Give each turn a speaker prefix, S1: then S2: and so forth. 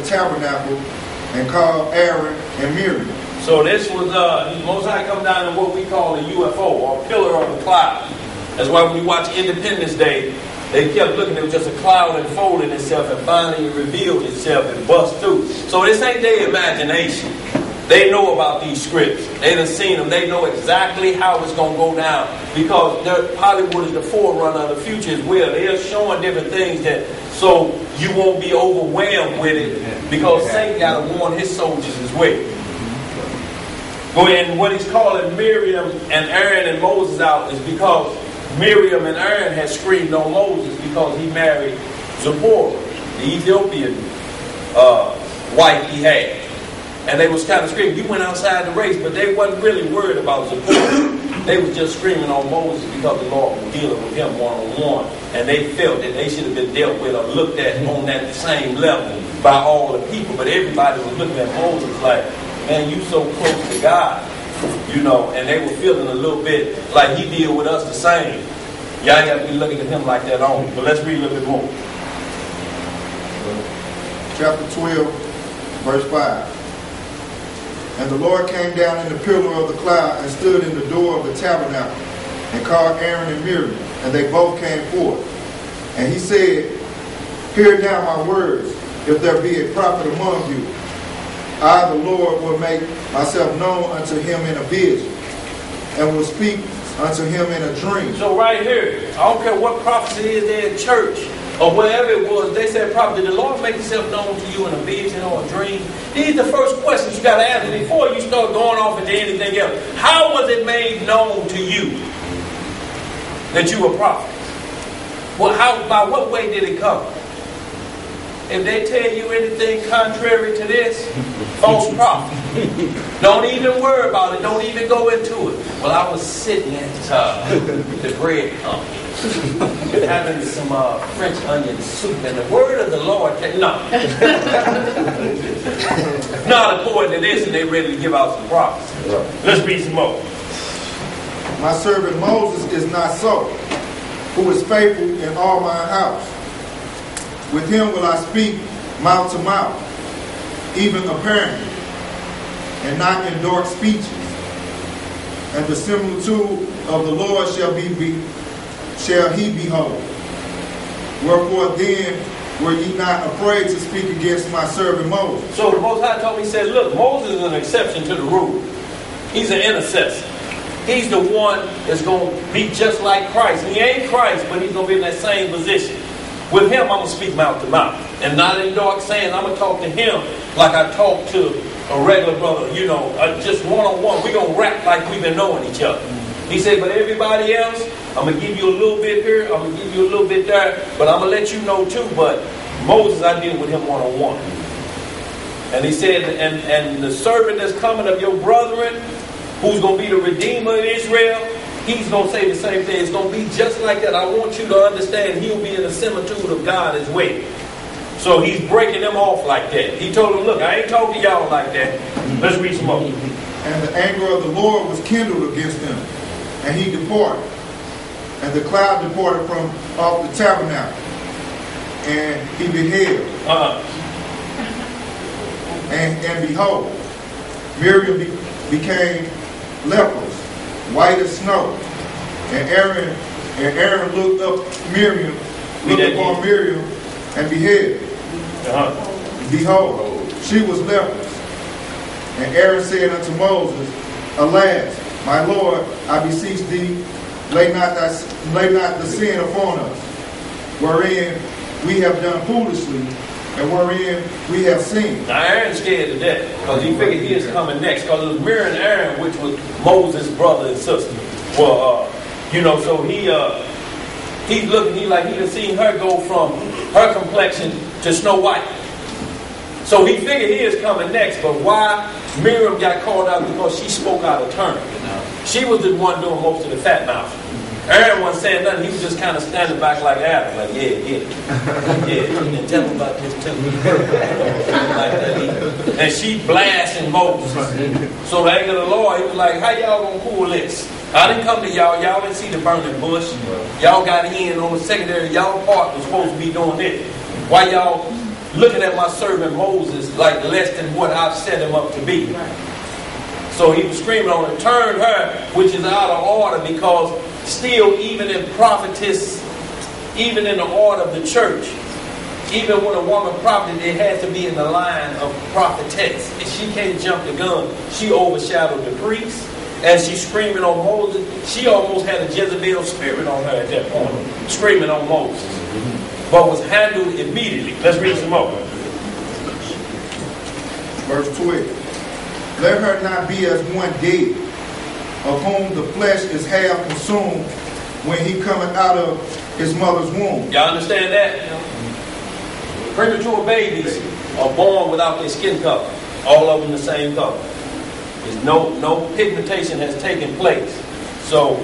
S1: tabernacle and called Aaron and Miriam.
S2: So this was Most High come down in what we call a UFO, or pillar of the cloud. That's why when you watch Independence Day, they kept looking, it was just a cloud unfolding itself and finally revealed itself and bust through. So this ain't their imagination. They know about these scripts. They done seen them. They know exactly how it's going to go down, because Hollywood is the forerunner of the future as well. They're showing different things so you won't be overwhelmed with it, because Satan got to warn his soldiers as well. And what he's calling Miriam and Aaron and Moses out is because Miriam and Aaron had screamed on Moses because he married Zipporah, the Ethiopian wife he had. And they was kind of screaming, you went outside the race, but they wasn't really worried about Zipporah. They was just screaming on Moses because the Lord was dealing with him one-on-one. And they felt that they should have been dealt with or looked at on that same level by all the people. But everybody was looking at Moses like, man, you so close to God. And they were feeling a little bit like he deal with us the same. Y'all have to be looking at him like that only. But let's read a little bit more.
S1: Chapter 12, verse 5. And the Lord came down in the pillar of the cloud and stood in the door of the tabernacle and called Aaron and Miriam, and they both came forth. And he said, hear now my words, if there be a prophet among you. I, the Lord, will make myself known unto him in a vision, and will speak unto him in a dream.
S2: So right here, I don't care what prophecy is there in church or wherever it was, they said, prophet, did the Lord make himself known to you in a vision or a dream? These are the first questions you got to answer before you start going off into anything else. How was it made known to you that you were a prophet? Well, by what way did it come? If they tell you anything contrary to this, false prophet. Don't even worry about it. Don't even go into it. Well, I was sitting at the bread company having some French onion soup, and the word of the Lord no. Not according to this, and they ready to give out some prophecy. Let's read some more.
S1: My servant Moses is not so, who is faithful in all my house. With him will I speak mouth to mouth, even apparently, and not in dark speeches. And the similitude of the Lord shall he behold. Wherefore then were ye not afraid to speak against my servant Moses?
S2: So the Most High told me, he said, look, Moses is an exception to the rule. He's an intercessor. He's the one that's going to be just like Christ. He ain't Christ, but he's going to be in that same position. With him, I'm going to speak mouth to mouth. And not in dark sayings. I'm going to talk to him like I talk to a regular brother. Just one-on-one. We're going to rap like we've been knowing each other. He said, but everybody else, I'm going to give you a little bit here. I'm going to give you a little bit there. But I'm going to let you know too. But Moses, I deal with him one-on-one. And he said, and the servant that's coming of your brethren, who's going to be the Redeemer of Israel, he's going to say the same thing. It's going to be just like that. I want you to understand he'll be in the similitude of God as well. So he's breaking them off like that. He told them, look, I ain't talking to y'all like that. Let's read some more.
S1: And the anger of the Lord was kindled against them, and he departed. And the cloud departed from off the tabernacle, and he beheld. And behold, Miriam became leprous, white as snow. And Aaron looked upon Miriam, and beheld. Behold, she was leprous. And Aaron said unto Moses, alas, my Lord, I beseech thee, lay not the sin upon us, wherein we have done foolishly, and wherein we have sinned.
S2: Now Aaron's scared to death because he figured he is coming next, because it was Miriam and Aaron, which was Moses' brother and sister. Well, so he's looking, he done seen her go from her complexion to Snow White. So he figured he is coming next, but why Miriam got called out? Because she spoke out of turn. She was the one doing most of the fat mouth. Aaron wasn't saying nothing. He was just kind of standing back like Adam, like, yeah, and tell him about this too. Like that. And she blasting Moses. So the anger of the Lord, he was like, how y'all gonna pull this? I didn't come to y'all. Y'all didn't see the burning bush. Y'all got in on the secondary. Y'all part was supposed to be doing this. Why y'all looking at my servant Moses like less than what I've set him up to be. So he was screaming on her, turn her, which is out of order, because still, even in prophetess, even in the order of the church, even when a woman prophet, it has to be in the line of prophetess. And she can't jump the gun. She overshadowed the priest. As she's screaming on Moses, she almost had a Jezebel spirit on her at that point, screaming on Moses. But was handled immediately. Let's read some more.
S1: Verse 12. Let her not be as one dead, of whom the flesh is half consumed when he cometh out of his mother's womb.
S2: Y'all understand that? Premature babies are born without their skin color. All of them the same color. There's no pigmentation has taken place. So